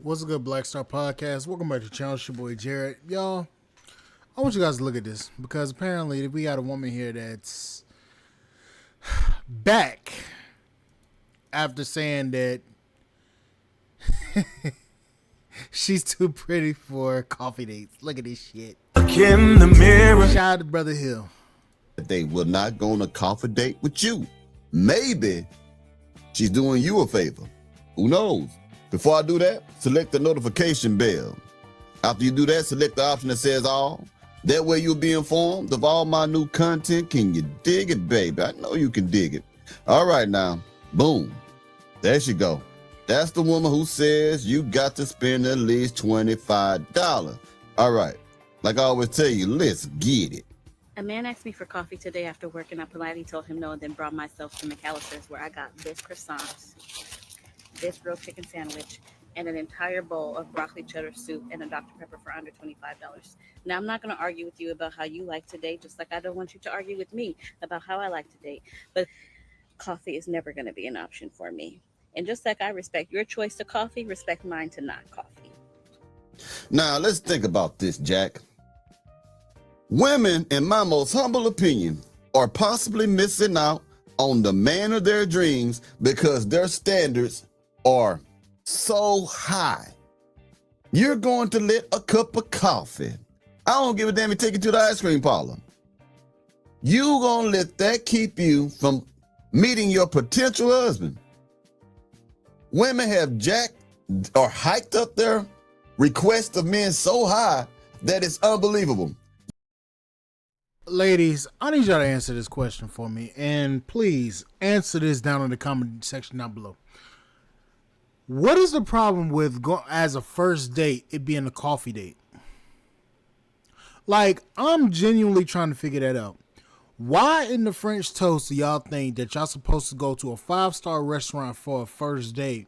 What's a good Black Star Podcast? Welcome back to the channel. It's your boy Jared. Y'all, I want you guys to look at this because apparently we got a woman here that's back after saying that she's too pretty for coffee dates. Look at this shit. Look in the mirror. Shout out to Brother Hill. They will not go on a coffee date with you. Maybe she's doing you a favor. Who knows? Before I do that, select the notification bell. After you do that, select the option that says all. That way you'll be informed of all my new content. Can you dig it, baby? I know you can dig it. All right now, boom. There she go. That's the woman who says you got to spend at least $25. All right. Like I always tell you, let's get it. A man asked me for coffee today after work, and I politely told him no and then brought myself to McAllister's, where I got this croissant, this grilled chicken sandwich, and an entire bowl of broccoli cheddar soup and a Dr. Pepper for under $25. Now, I'm not going to argue with you about how you like to date, just like I don't want you to argue with me about how I like to date. But coffee is never going to be an option for me. And just like I respect your choice to coffee, respect mine to not coffee. Now, let's think about this, Jack. Women, in my most humble opinion, are possibly missing out on the man of their dreams because their standards are so high. You're going to let a cup of coffee. I don't give a damn if you take it to the ice cream parlor. You gonna let that keep you from meeting your potential husband. Women have jacked or hiked up their request of men so high that it's unbelievable. Ladies, I need y'all to answer this question for me. And please answer this down in the comment section down below. What is the problem with as a first date, it being a coffee date? Like, I'm genuinely trying to figure that out. Why in the French toast do y'all think that y'all supposed to go to a 5-star restaurant for a first date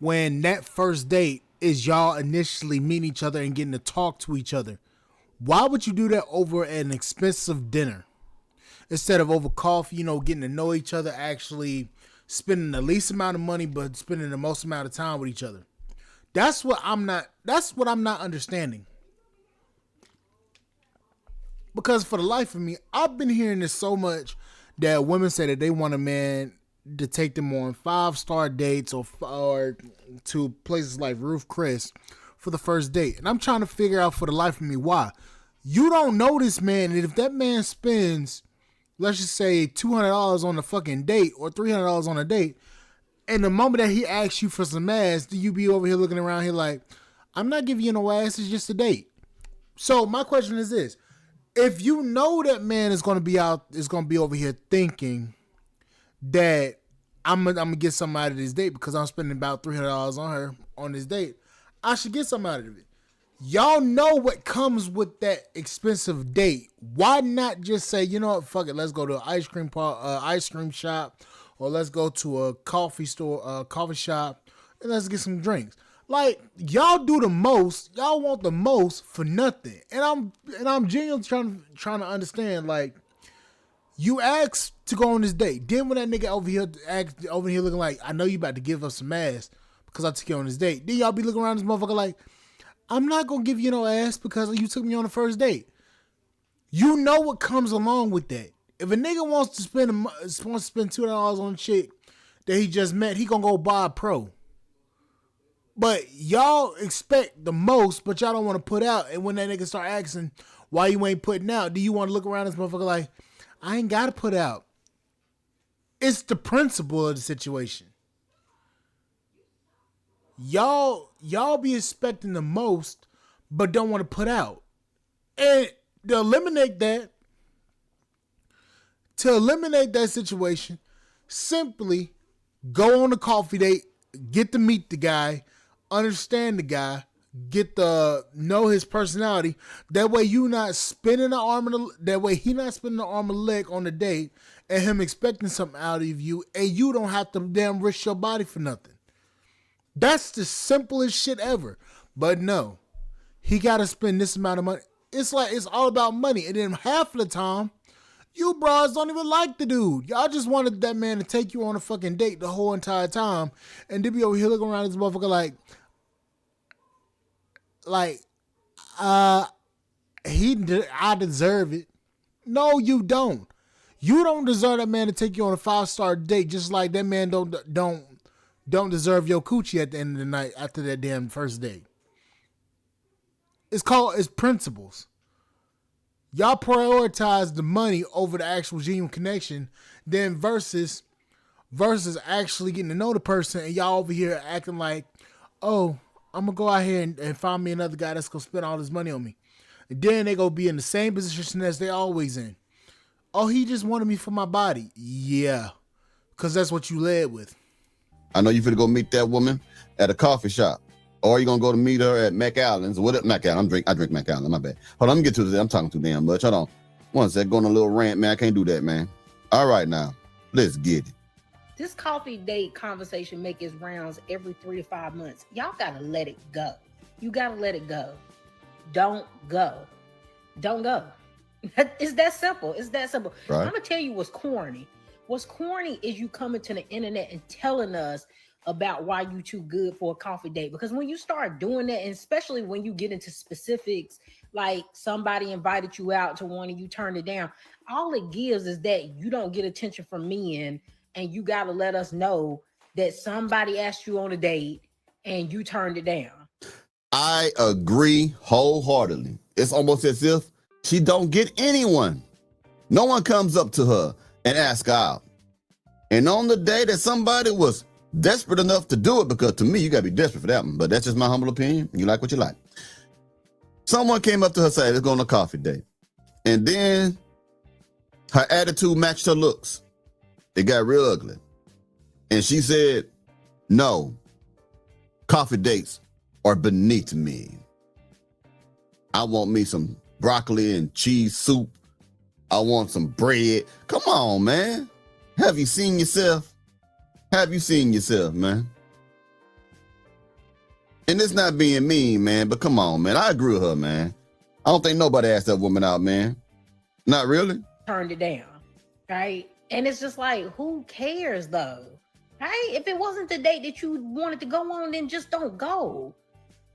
when that first date is y'all initially meeting each other and getting to talk to each other? Why would you do that over an expensive dinner instead of over coffee, getting to know each other, actually spending the least amount of money but spending the most amount of time with each other? That's what I'm not understanding. Because for the life of me, I've been hearing this so much that women say that they want a man to take them on 5-star dates or to places like Ruth Chris for the first date. And I'm trying to figure out for the life of me why. You don't know this man, and if that man spends, let's just say, $200 on a fucking date or $300 on a date, and the moment that he asks you for some ass, do you be over here looking around here like, I'm not giving you no ass, it's just a date? So my question is this. If you know that man is going to be over here thinking that I'm gonna get something out of this date because I'm spending about $300 on her on this date, I should get something out of it. Y'all know what comes with that expensive date. Why not just say, you know what, fuck it, let's go to an ice cream shop, or let's go to a coffee shop, and let's get some drinks. Like, y'all do the most, y'all want the most for nothing. And I'm genuinely trying to understand, like, you asked to go on this date. Then when that nigga over here looking like, I know you about to give us some ass because I took you on this date. Then y'all be looking around this motherfucker like, I'm not gonna give you no ass because you took me on the first date. You know what comes along with that. If a nigga wants to spend $200 on a chick that he just met, he gonna go buy a pro. But y'all expect the most, but y'all don't want to put out. And when that nigga start asking why you ain't putting out, do you want to look around this motherfucker like, I ain't gotta put out? It's the principle of the situation. Y'all be expecting the most, but don't want to put out. And to eliminate that situation, simply go on a coffee date, get to meet the guy, understand the guy, get to know his personality. That way he not spending the arm and a leg on the date and him expecting something out of you, and you don't have to damn risk your body for nothing. That's the simplest shit ever. But no, he got to spend this amount of money. It's like, it's all about money. And then half of the time, you bras don't even like the dude. Y'all just wanted that man to take you on a fucking date the whole entire time. And then be over here looking around this motherfucker like, like, I deserve it. No, you don't. You don't deserve that man to take you on a 5-star date, just like that man don't deserve your coochie at the end of the night after that damn first date. It's principles. Y'all prioritize the money over the actual genuine connection, then versus actually getting to know the person, and y'all over here acting like, oh, I'm gonna go out here and find me another guy that's gonna spend all this money on me. And then they gonna be in the same position as they always in. Oh, he just wanted me for my body. Yeah, because that's what you led with. I know you finna go meet that woman at a coffee shop. Or you gonna go to meet her at McAllen's. What at McAllen? I drink McAllen, my bad. Hold on, let me get to this. I'm talking too damn much. Hold on. One sec, going on a little rant, man. I can't do that, man. All right now. Let's get it. This coffee date conversation make its rounds every 3 to 5 months. Y'all gotta let it go. You gotta let it go. Don't go. Don't go. It's that simple. It's that simple. Right. I'm gonna tell you what's corny. What's corny is you coming to the internet and telling us about why you too good for a coffee date. Because when you start doing that, and especially when you get into specifics, like somebody invited you out to one and you turned it down, all it gives is that you don't get attention from men, and you got to let us know that somebody asked you on a date and you turned it down. I agree wholeheartedly. It's almost as if she don't get anyone. No one comes up to her and asks her out. And on the day that somebody was desperate enough to do it, because to me, you gotta be desperate for that one, but that's just my humble opinion. You like what you like. Someone came up to her and said, let's go on a coffee date. And then her attitude matched her looks. It got real ugly. And she said, no, coffee dates are beneath me. I want me some broccoli and cheese soup. I want some bread. Come on, man. Have you seen yourself? Have you seen yourself, man? And it's not being mean, man, but come on, man. I agree with her, man. I don't think nobody asked that woman out, man. Not really. Turned it down, right? And it's just like, who cares though? Right? If it wasn't the date that you wanted to go on, then just don't go.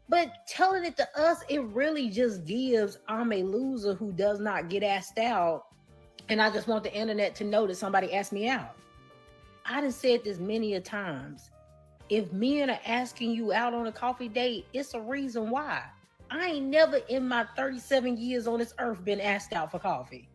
But telling it to us, it really just gives I'm a loser who does not get asked out. And I just want the internet to know that somebody asked me out. I done said this many a times. If men are asking you out on a coffee date, it's a reason why. I ain't never in my 37 years on this earth been asked out for coffee.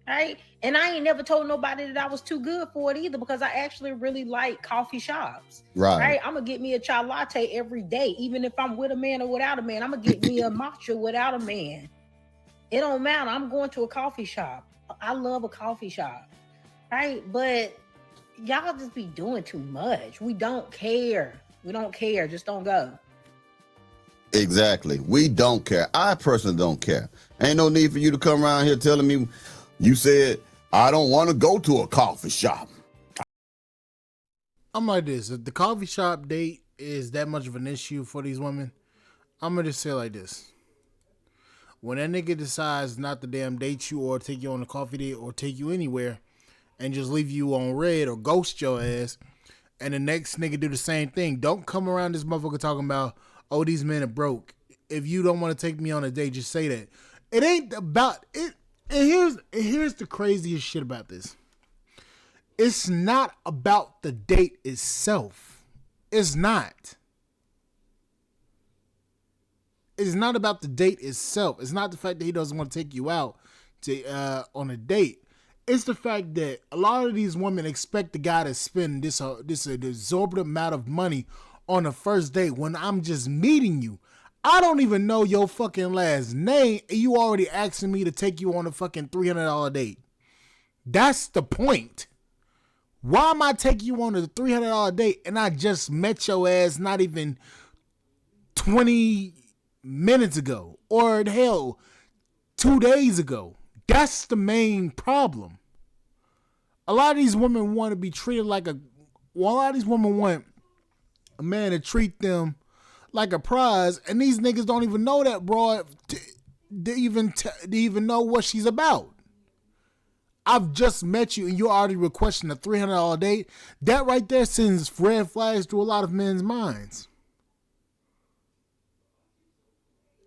Right? And I ain't never told nobody that I was too good for it either, because I actually really like coffee shops. Right? I'm gonna get me a chai latte every day, even if I'm with a man or without a man. I'm gonna get me a matcha without a man. It don't matter. I'm going to a coffee shop. I love a coffee shop. Right? But y'all just be doing too much. We don't care. We don't care. Just don't go. Exactly. We don't care. I personally don't care. Ain't no need for you to come around here telling me you said, I don't want to go to a coffee shop. I'm like this. If the coffee shop date is that much of an issue for these women, I'm going to just say it like this. When that nigga decides not to damn date you or take you on a coffee date or take you anywhere and just leave you on red or ghost your ass, and the next nigga do the same thing, don't come around this motherfucker talking about, oh, these men are broke. If you don't want to take me on a date, just say that. It ain't about it. And here's the craziest shit about this. It's not about the date itself. It's not. It's not about the date itself. It's not the fact that he doesn't want to take you out to on a date. It's the fact that a lot of these women expect the guy to spend this exorbitant amount of money on a first date when I'm just meeting you. I don't even know your fucking last name, and you already asking me to take you on a fucking $300 date. That's the point. Why am I taking you on a $300 date and I just met your ass not even 20 minutes ago, or hell, 2 days ago? That's the main problem. A lot of these women want to be treated like a lot of these women want a man to treat them like a prize, and these niggas don't even know that broad to even know what she's about. I've just met you and you're already requesting a $300 date. That right there sends red flags to a lot of men's minds.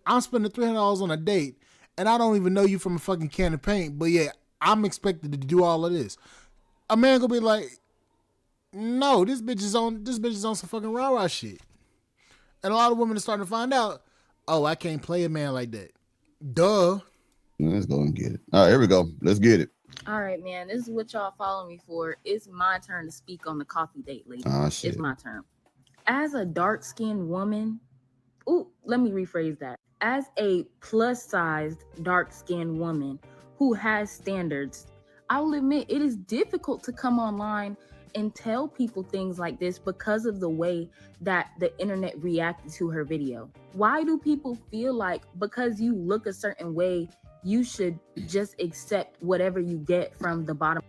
I'm spending $300 on a date, and I don't even know you from a fucking can of paint, but yeah, I'm expected to do all of this. A man gonna be like, no, this bitch is on some fucking rah-rah shit. And a lot of women are starting to find out, oh, I can't play a man like that. Duh. Let's go and get it. All right, here we go. Let's get it. All right, man. This is what y'all follow me for. It's my turn to speak on the coffee date, lady. Shit. It's my turn. As a dark-skinned woman, let me rephrase that. As a plus-sized dark-skinned woman who has standards, I will admit it is difficult to come online and tell people things like this because of the way that the internet reacted to her video. Why do people feel like because you look a certain way, you should just accept whatever you get from the bottom?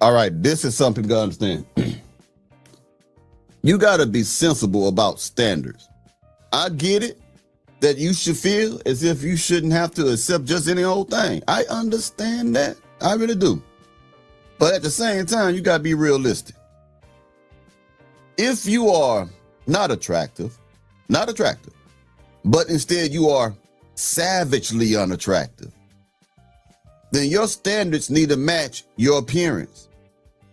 All right, this is something people gotta understand. You gotta be sensible about standards. I get it that you should feel as if you shouldn't have to accept just any old thing. I understand that. I really do. But at the same time, you gotta be realistic. If you are not attractive, but instead you are savagely unattractive, then your standards need to match your appearance.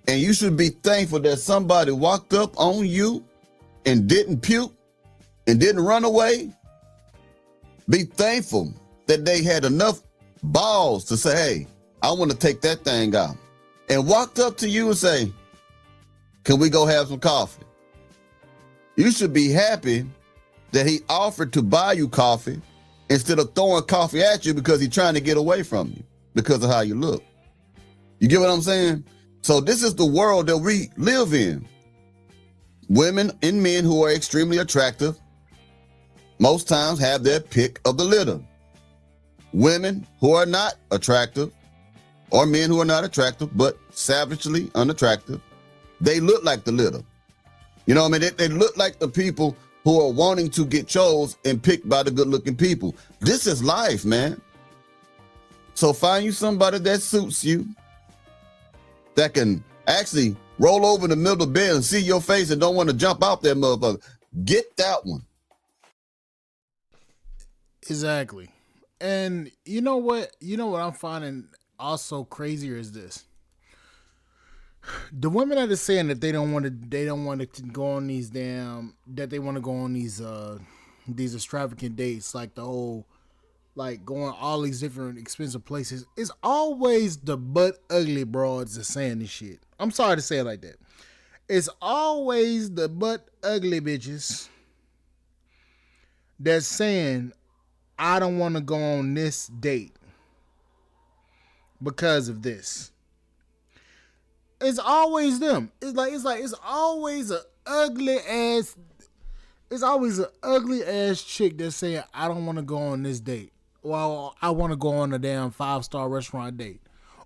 And you should be thankful that somebody walked up on you and didn't puke and didn't run away. Be thankful that they had enough balls to say, hey, I want to take that thing out. And walked up to you and say, can we go have some coffee? You should be happy that he offered to buy you coffee instead of throwing coffee at you because he's trying to get away from you because of how you look. You get what I'm saying? So this is the world that we live in. Women and men who are extremely attractive most times have their pick of the litter. Women who are not attractive, or men who are not attractive but savagely unattractive, they look like the litter. You know what I mean? They look like the people who are wanting to get chose and picked by the good-looking people. This is life, man. So find you somebody that suits you, that can actually roll over in the middle of the bed and see your face and don't want to jump out there, motherfucker. Get that one. Exactly. And you know what? You know what I'm finding also crazier is this. The women that are saying that they don't want to go on these that they want to go on these extravagant dates, like the whole, like going all these different expensive places. It's always the butt ugly broads that's saying this shit. I'm sorry to say it like that. It's always the butt ugly bitches that's saying, I don't want to go on this date because of this. It's always them. It's always a ugly ass. It's always an ugly ass chick that's saying, I don't want to go on this date. Well, I want to go on a damn 5-star restaurant date.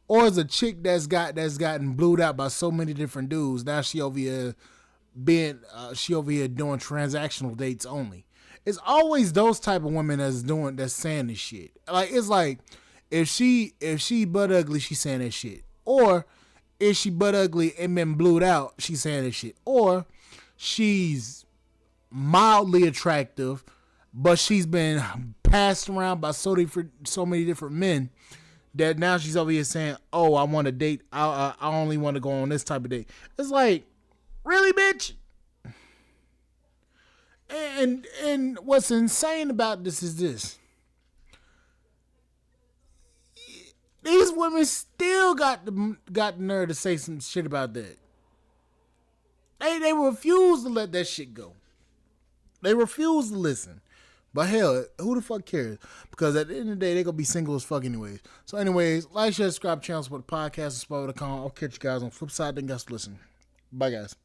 Or it's a chick that's gotten blued out by so many different dudes. Now she over here doing transactional dates only. It's always those type of women that's saying this shit. Like, it's like if she butt ugly, she's saying that shit. Or if she butt ugly and been blued out, she's saying that shit. Or she's mildly attractive, but she's been passed around by so many different men that now she's over here saying, oh, I want to date. I only want to go on this type of date. It's like, really, bitch? And what's insane about this is this. These women still got the nerve to say some shit about that. They refuse to let that shit go. They refuse to listen. But hell, who the fuck cares? Because at the end of the day, they're going to be single as fuck anyways. So anyways, like, share, subscribe, channel, support the podcast, and Spotify.com. I'll catch you guys on the flip side. Then guys listen. Bye, guys.